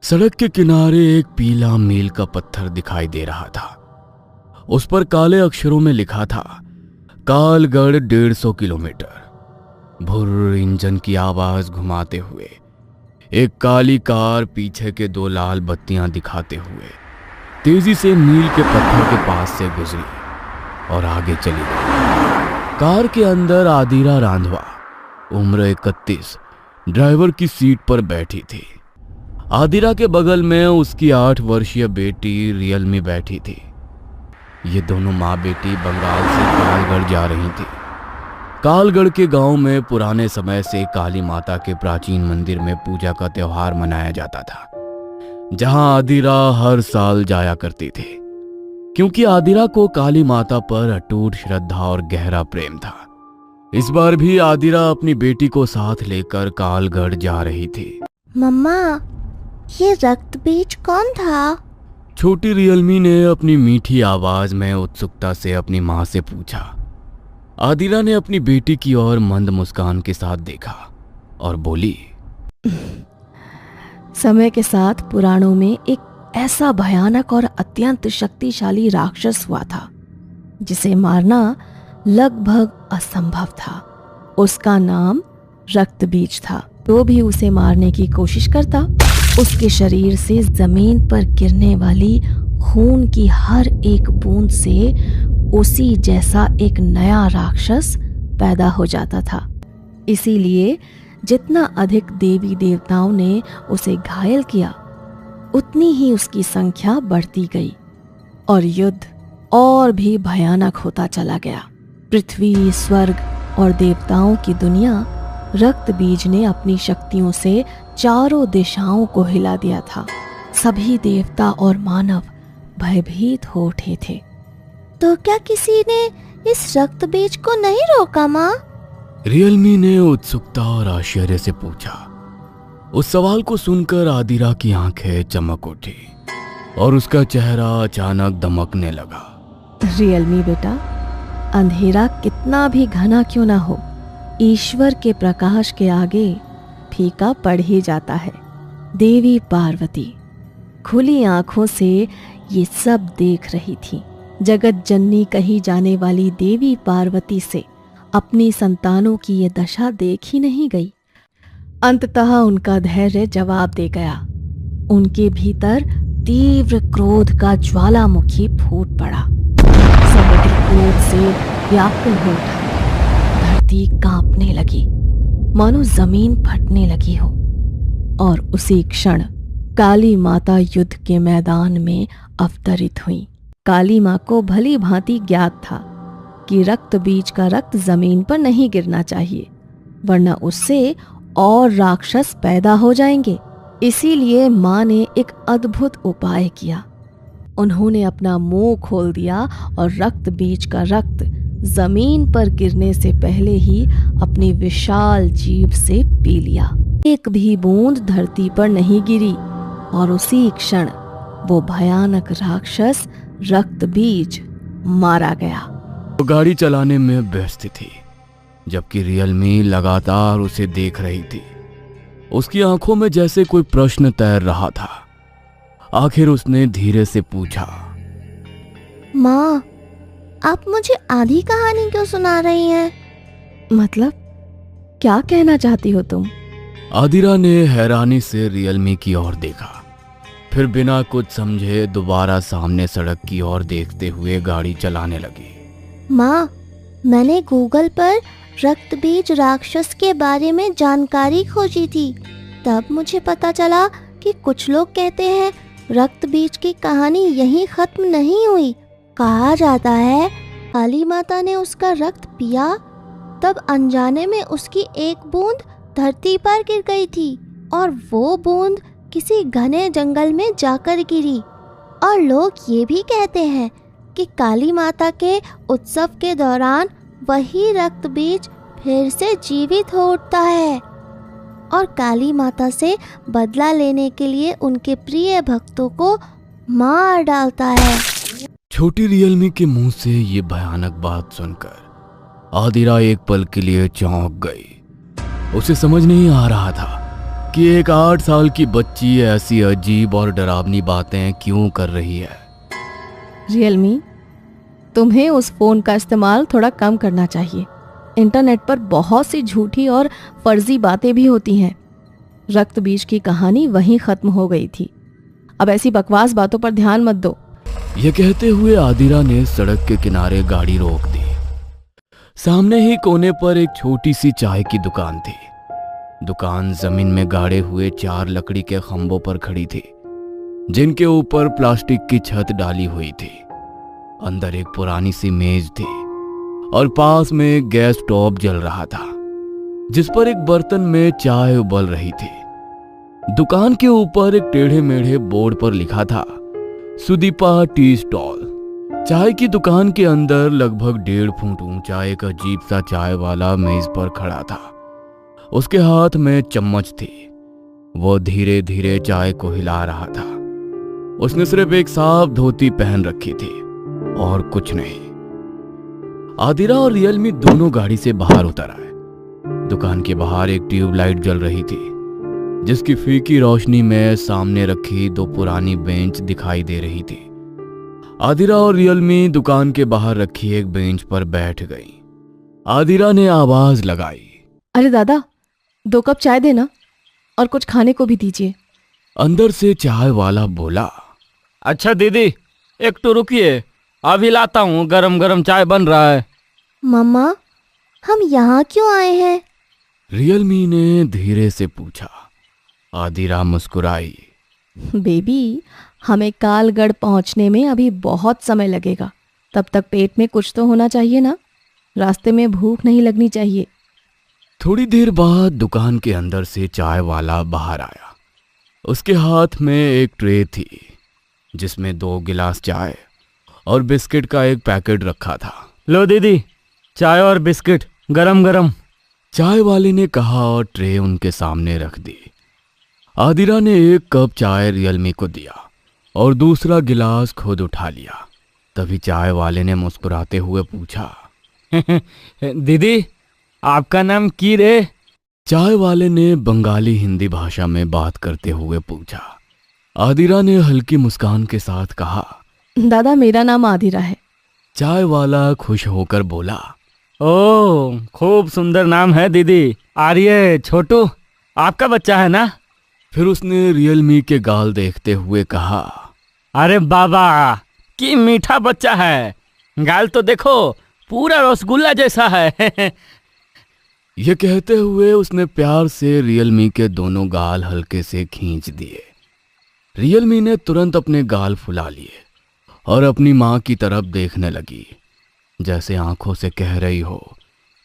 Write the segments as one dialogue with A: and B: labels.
A: सड़क के किनारे एक पीला मील का पत्थर दिखाई दे रहा था। उस पर काले अक्षरों में लिखा था कालगढ़ 150 किलोमीटर। भुर्र इंजन की आवाज घुमाते हुए एक काली कार पीछे के 2 लाल बत्तियां दिखाते हुए तेजी से मील के पत्थर के पास से गुजरी और आगे चली गई। कार के अंदर आदिरा रांधवा उम्र 31 ड्राइवर की सीट पर बैठी थी। आदिरा के बगल में उसकी 8 वर्षीय बेटी रियलमी बैठी थी। ये दोनों माँ बेटी बंगाल से कालगढ़ जा रही थी। कालगढ़ के गांव में पुराने समय से काली माता के प्राचीन मंदिर में पूजा का त्योहार मनाया जाता था, जहां आदिरा हर साल जाया करती थी, क्योंकि आदिरा को काली माता पर अटूट श्रद्धा और गहरा प्रेम था। इस बार भी आदिरा अपनी बेटी को साथ लेकर कालगढ़ जा रही थी।
B: मम्मा, ये रक्त बीज कौन था?
A: छोटी रियलमी ने अपनी मीठी आवाज में उत्सुकता से अपनी माँ से पूछा। आदिरा ने अपनी बेटी की ओर मंद मुस्कान के साथ देखा और बोली,
C: समय के साथ पुराणों में एक ऐसा भयानक और अत्यंत शक्तिशाली राक्षस हुआ था जिसे मारना लगभग असंभव था। उसका नाम रक्त बीज था। जो भी उसे मारने की कोशिश करता, उसके शरीर से जमीन पर गिरने वाली खून की हर एक बूंद से उसी जैसा एक नया राक्षस पैदा हो जाता था। इसीलिए जितना अधिक देवी देवताओं ने उसे घायल किया, उतनी ही उसकी संख्या बढ़ती गई और युद्ध और भी भयानक होता चला गया। पृथ्वी, स्वर्ग और देवताओं की दुनिया रक्त बीज ने अपनी शक्तियों से चारों दिशाओं को हिला दिया था। सभी देवता और मानव भयभीत हो उठे थे।
B: तो क्या किसी ने इस रक्त बीज को नहीं रोका माँ?
A: रियलमी ने उत्सुकता और आश्चर्य से पूछा। उस सवाल को सुनकर आदिरा की आंखें चमक उठी और उसका चेहरा अचानक दमकने लगा।
C: रियलमी बेटा, अंधेरा कितना भी घना क्यों ना हो, ईश्वर के प्रकाश के आगे फीका पड़ ही जाता है। देवी पार्वती खुली आंखों से ये सब देख रही थी। जगत जननी कही जाने वाली देवी पार्वती से अपनी संतानों की ये दशा देख ही नहीं गई। अंततः उनका धैर्य जवाब दे गया। उनके भीतर तीव्र क्रोध का ज्वालामुखी फूट पड़ा। समुद्र क्रोध से व्याकुल हो उठा। धरती कांपने लगी, मानो जमीन फटने लगी हो। और उसी क्षण काली माता युद्ध के मैदान में अवतरित हुई। काली माँ को भली भांति ज्ञात था कि रक्त बीज का रक्त जमीन पर नहीं गिरना चाहिए, वरना उससे और राक्षस पैदा हो जाएंगे। इसीलिए माँ ने एक अद्भुत उपाय किया। उन्होंने अपना मुंह खोल दिया और रक्त बीज का रक्त जमीन पर गिरने से पहले ही अपनी विशाल जीभ से पी लिया। एक भी बूंद धरती पर नहीं गिरी और उसी क्षण वो भयानक राक्षस रक्त बीज मारा गया।
A: वो गाड़ी चलाने में व्यस्त थी, जबकि रियलमी लगातार उसे देख रही थी। उसकी आंखों में जैसे कोई प्रश्न तैर रहा था। आखिर उसने धीरे से पूछा,
B: माँ, आप मुझे आधी कहानी क्यों सुना रही हैं?
C: मतलब क्या कहना चाहती हो तुम?
A: आदिरा ने हैरानी से रियलमी की ओर देखा, फिर बिना कुछ समझे दोबारा सामने सड़क की ओर देखते हुए गाड़ी चलाने लगी।
B: माँ, मैंने गूगल पर रक्त बीज राक्षस के बारे में जानकारी खोजी थी। तब मुझे पता चला कि कुछ लोग कहते हैं रक्त बीज की कहानी यहीं खत्म नहीं हुई। कहा जाता है काली माता ने उसका रक्त पिया, तब अनजाने में उसकी एक बूंद धरती पर गिर गई थी और वो बूंद किसी घने जंगल में जाकर गिरी। और लोग ये भी कहते हैं कि काली माता के उत्सव के दौरान वही रक्त बीज फिर से जीवित हो उठता है और काली माता से बदला लेने के लिए उनके प्रिय भक्तों को मार डालता है।
A: छोटी रियलमी के मुंह से ये भयानक बात सुनकर आदिरा एक पल के लिए चौंक गई। उसे समझ नहीं आ रहा था कि एक 8 साल की बच्ची ऐसी अजीब और डरावनी बातें क्यों कर रही है।
C: रियलमी, तुम्हें उस फोन का इस्तेमाल थोड़ा कम करना चाहिए। इंटरनेट पर बहुत सी झूठी और फर्जी बातें भी होती हैं। रक्त बीज की कहानी वहीं खत्म हो गई थी। अब ऐसी बकवास बातों पर ध्यान मत दो।
A: यह कहते हुए आदिरा ने सड़क के किनारे गाड़ी रोक दी। सामने ही कोने पर एक छोटी सी चाय की दुकान थी। दुकान जमीन में गाड़े हुए 4 लकड़ी के खंभों पर खड़ी थी, जिनके ऊपर प्लास्टिक की छत डाली हुई थी। अंदर एक पुरानी सी मेज थी और पास में एक गैस स्टोव जल रहा था, जिस पर एक बर्तन में चाय उबल रही थी। दुकान के ऊपर एक टेढ़े मेढ़े बोर्ड पर लिखा था, सुदीपा टी स्टॉल। चाय की दुकान के अंदर लगभग 1.5 फुट ऊंचा एक अजीब सा चाय वाला मेज पर खड़ा था। उसके हाथ में चम्मच थी। वो धीरे धीरे चाय को हिला रहा था। उसने सिर्फ एक साफ धोती पहन रखी थी और कुछ नहीं। आदिरा और रियलमी दोनों गाड़ी से बाहर उतर आए। दुकान के बाहर एक ट्यूबलाइट जल रही थी, जिसकी फीकी रोशनी में सामने रखी 2 पुरानी बेंच दिखाई दे रही थी। आदिरा और रियलमी दुकान के बाहर रखी एक बेंच पर बैठ गई। आदिरा ने आवाज लगाई,
C: अरे दादा, 2 कप चाय देना और कुछ खाने को भी दीजिए।
A: अंदर से चाय वाला बोला,
D: अच्छा दीदी, एक तो रुकिए, अभी लाता हूँ, गरम गरम चाय बन रहा है।
B: मम्मा, हम यहाँ क्यों आए हैं?
A: रियलमी ने धीरे से पूछा। आदिरा मुस्कुराई,
C: बेबी, हमें कालगढ़ पहुंचने में अभी बहुत समय लगेगा। तब तक पेट में कुछ तो होना चाहिए ना। रास्ते में भूख नहीं लगनी चाहिए।
A: थोड़ी देर बाद दुकान के अंदर से चाय वाला बाहर आया। उसके हाथ में एक ट्रे थी, जिसमें 2 गिलास चाय और बिस्किट का एक पैकेट रखा था।
D: लो दीदी, चाय और बिस्किट गरम गरम।
A: चाय वाले ने कहा और ट्रे उनके सामने रख दी। आदिरा ने एक कप चाय रियलमी को दिया और दूसरा गिलास खुद उठा लिया। तभी चाय वाले ने मुस्कुराते हुए पूछा,
D: दीदी, आपका नाम की रे?
A: चाय वाले ने बंगाली हिंदी भाषा में बात करते हुए पूछा। आदिरा ने हल्की मुस्कान के साथ कहा,
C: दादा, मेरा नाम आदिरा है।
A: चाय वाला खुश होकर बोला,
D: ओह, खूब सुंदर नाम है दीदी। आर्य छोटू आपका बच्चा है ना?
A: फिर उसने रियलमी के गाल देखते हुए कहा,
D: अरे बाबा, की मीठा बच्चा है। गाल तो देखो, पूरा रसगुल्ला जैसा है।
A: यह कहते हुए उसने प्यार से रियलमी के दोनों गाल हल्के से खींच दिए। रियलमी ने तुरंत अपने गाल फुला लिए और अपनी माँ की तरफ देखने लगी, जैसे आंखों से कह रही हो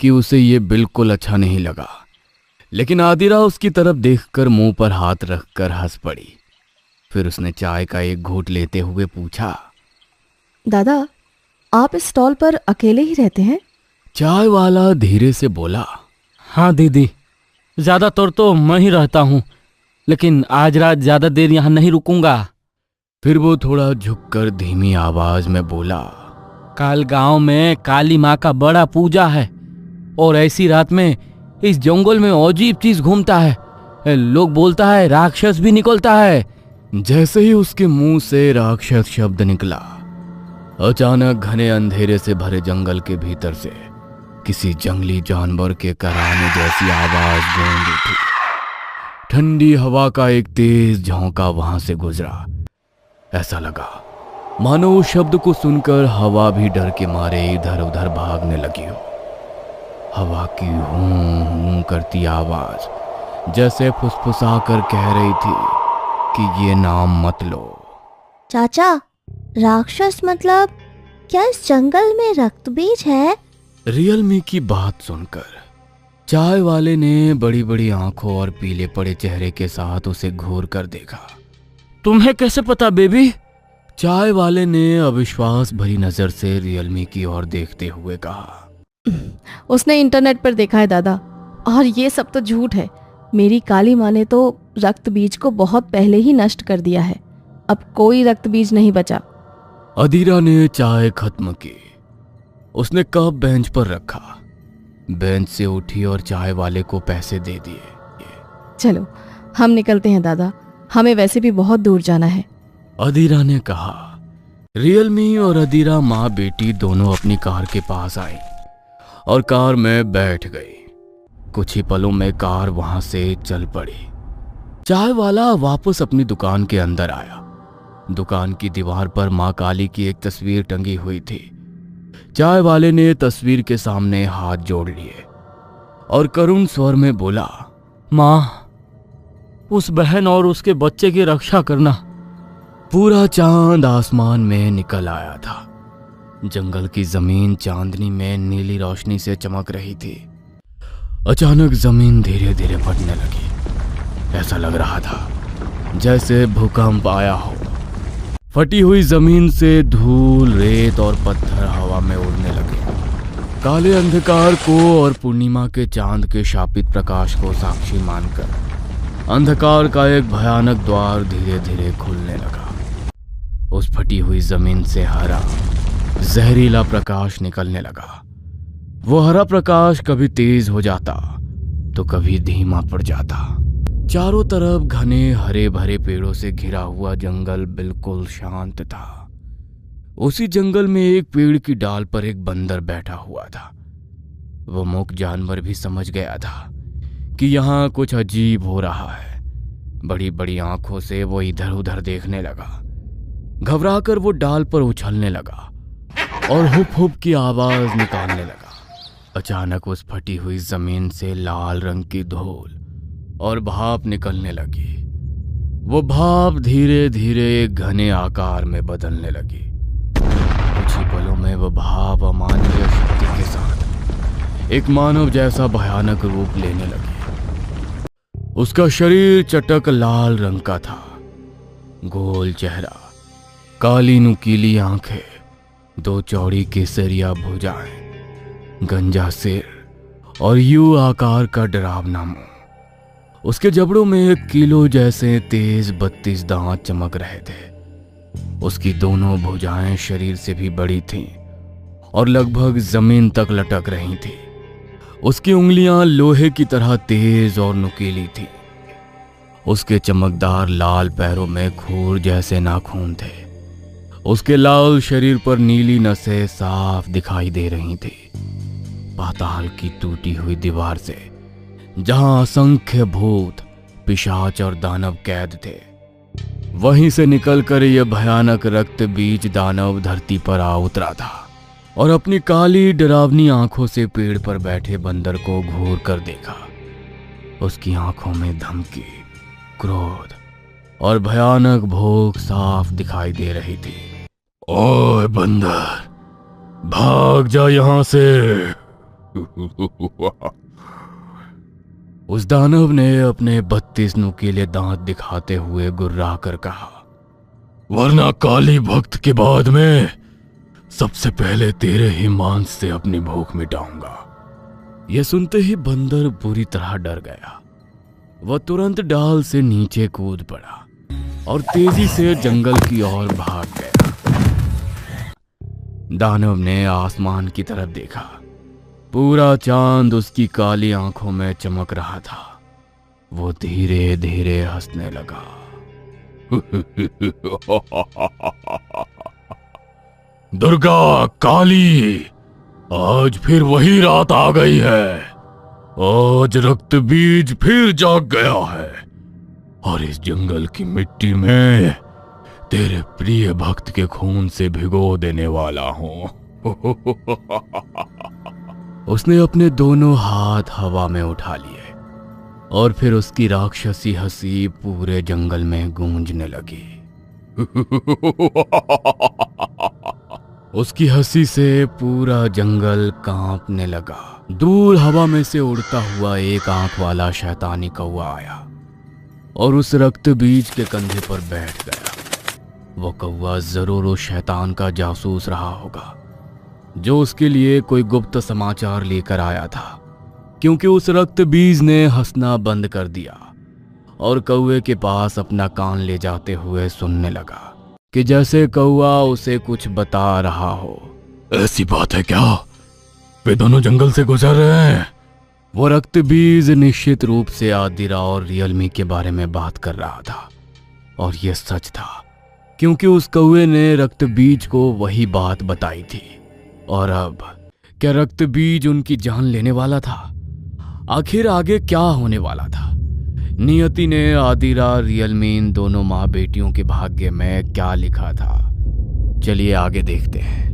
A: कि उसे ये बिल्कुल अच्छा नहीं लगा। लेकिन आदिरा उसकी तरफ देखकर मुंह पर हाथ रखकर हंस पड़ी। फिर उसने चाय का एक घूंट लेते हुए पूछा,
C: दादा, आप इस स्टॉल पर अकेले ही रहते हैं?
A: चाय वाला धीरे से बोला,
D: हाँ दीदी, ज़्यादातर तो मैं ही रहता हूँ, लेकिन आज रात ज़्यादा देर यहाँ नहीं रुकूंगा।
A: फिर वो थोड़ा झुककर धीमी आवाज में बोला,
D: कल गांव में काली माँ का बड़ा पूजा है और ऐसी रात में इस जंगल में अजीब चीज घूमता है। लोग बोलता है राक्षस भी निकलता है।
A: जैसे ही उसके मुंह से राक्षस शब्द निकला, अचानक घने अंधेरे से भरे जंगल के भीतर से किसी जंगली जानवर के कराहने जैसी आवाज गूंज उठी। ठंडी हवा का एक तेज झोंका वहां से गुजरा। ऐसा लगा मानो उस शब्द को सुनकर हवा भी डर के मारे इधर उधर भागने लगी हो। हवा की हूं हूं करती आवाज जैसे फुसफुसा कर कह रही थी कि ये नाम मत लो।
B: चाचा, राक्षस मतलब क्या इस जंगल में रक्त बीज है?
A: रियलमी की बात सुनकर चाय वाले ने बड़ी बड़ी आंखों और पीले पड़े चेहरे के साथ उसे घूर कर देखा।
D: तुम्हें कैसे पता बेबी?
A: चाय वाले ने अविश्वास भरी नजर से रियलमी की ओर देखते हुए कहा,
C: उसने इंटरनेट पर देखा है दादा, और ये सब तो झूठ है। मेरी काली माँ ने तो रक्त बीज को बहुत पहले ही नष्ट कर दिया है। अब कोई रक्त बीज नहीं बचा।
A: आदिरा ने चाय खत्म की। उसने कप बेंच पर रखा, बेंच से उठी और चाय वाले को पैसे दे दिए।
C: चलो, हम निकलते हैं दादा, हमें वैसे भी बहुत दूर जाना है।
A: अदीरा ने कहा। रियलमी और अदीरा माँ बेटी दोनों अपनी कार के पास आई और कार में बैठ गई। कुछ ही पलों में कार वहां से चल पड़ी। चाय वाला वापस अपनी दुकान के अंदर आया। दुकान की दीवार पर माँ काली की एक तस्वीर टंगी हुई थी। चाय वाले ने तस्वीर के सामने हाथ जोड़ लिए और करुण स्वर में बोला,
D: माँ, उस बहन और उसके बच्चे की रक्षा करना।
A: पूरा चांद आसमान में निकल आया था। जंगल की जमीन चांदनी में नीली रोशनी से चमक रही थी। अचानक जमीन धीरे धीरे फटने लगी। ऐसा लग रहा था जैसे भूकंप आया हो। फटी हुई जमीन से धूल, रेत और पत्थर हवा में उड़ने लगे। काले अंधकार को और पूर्णिमा के चांद के शापित प्रकाश को साक्षी मानकर अंधकार का एक भयानक द्वार धीरे धीरे खुलने लगा। उस फटी हुई जमीन से हरा जहरीला प्रकाश निकलने लगा। वो हरा प्रकाश कभी तेज हो जाता तो कभी धीमा पड़ जाता। चारों तरफ घने हरे भरे पेड़ों से घिरा हुआ जंगल बिल्कुल शांत था। उसी जंगल में एक पेड़ की डाल पर एक बंदर बैठा हुआ था। वो मूक जानवर भी समझ गया था कि यहाँ कुछ अजीब हो रहा है। बड़ी बड़ी आंखों से वो इधर उधर देखने लगा। घबराकर वो डाल पर उछलने लगा और हुप हुप की आवाज निकालने लगा। अचानक उस फटी हुई जमीन से लाल रंग की धूल और भाप निकलने लगी। वो भाप धीरे धीरे एक घने आकार में बदलने लगी। कुछ ही पलों में वो भाप अमानवीय शक्ति के साथ एक मानव जैसा भयानक रूप लेने लगी। उसका शरीर चटक लाल रंग का था। गोल चेहरा, काली नुकीली आंखें, दो चौड़ी केसरिया भुजाएं, गंजा सिर और यू आकार का डरावना मुंह। उसके जबड़ों में एक किलो जैसे तेज 32 दांत चमक रहे थे। उसकी दोनों भुजाएं शरीर से भी बड़ी थीं और लगभग जमीन तक लटक रही थीं। उसकी उंगलियां लोहे की तरह तेज और नुकीली थीं। उसके चमकदार लाल पैरों में खूर जैसे नाखून थे। उसके लाल शरीर पर नीली नसें साफ दिखाई दे रही थी। पाताल की टूटी हुई दीवार से, जहां असंख्य भूत, पिशाच और दानव कैद थे, वहीं से निकलकर यह भयानक रक्त बीज दानव धरती पर आ उतरा था और अपनी काली डरावनी आंखों से पेड़ पर बैठे बंदर को घूर कर देखा। उसकी आंखों में धमकी, क्रोध और भयानक भूख साफ दिखाई दे रही थी। ओए बंदर, भाग जा यहां से। उस दानव ने अपने 32 नुकीले दांत दिखाते हुए गुर्रा कर कहा, वरना काली भक्त के बाद में सबसे पहले तेरे ही मांस से अपनी भूख मिटाऊंगा। यह सुनते ही बंदर बुरी तरह डर गया। वह तुरंत डाल से नीचे कूद पड़ा और तेजी से जंगल की ओर भाग गया। दानव ने आसमान की तरफ देखा। पूरा चांद उसकी काली आंखों में चमक रहा था। वो धीरे धीरे हंसने लगा। दुर्गा, काली, आज फिर वही रात आ गई है। आज रक्त बीज फिर जाग गया है और इस जंगल की मिट्टी में तेरे प्रिय भक्त के खून से भिगो देने वाला हूं। उसने अपने दोनों हाथ हवा में उठा लिए और फिर उसकी राक्षसी हंसी पूरे जंगल में गूंजने लगी। उसकी हंसी से पूरा जंगल कांपने लगा। दूर हवा में से उड़ता हुआ एक आंख वाला शैतानी कौवा आया और उस रक्त बीज के कंधे पर बैठ गया। वो कौवा जरूर उस शैतान का जासूस रहा होगा जो उसके लिए कोई गुप्त समाचार लेकर आया था, क्योंकि उस रक्त बीज ने हंसना बंद कर दिया और कौवे के पास अपना कान ले जाते हुए सुनने लगा कि जैसे कौवा उसे कुछ बता रहा हो। ऐसी बात है क्या? वे दोनों जंगल से गुजर रहे हैं। वो रक्तबीज निश्चित रूप से आदिरा और रियलमी के बारे में बात कर रहा था, और यह सच था क्योंकि उस कौवे ने रक्तबीज को वही बात बताई थी। और अब क्या रक्तबीज उनकी जान लेने वाला था? आखिर आगे क्या होने वाला था? नियति ने आदिरा रियलमी इन दोनों माँ बेटियों के भाग्य में क्या लिखा था? चलिए आगे देखते हैं।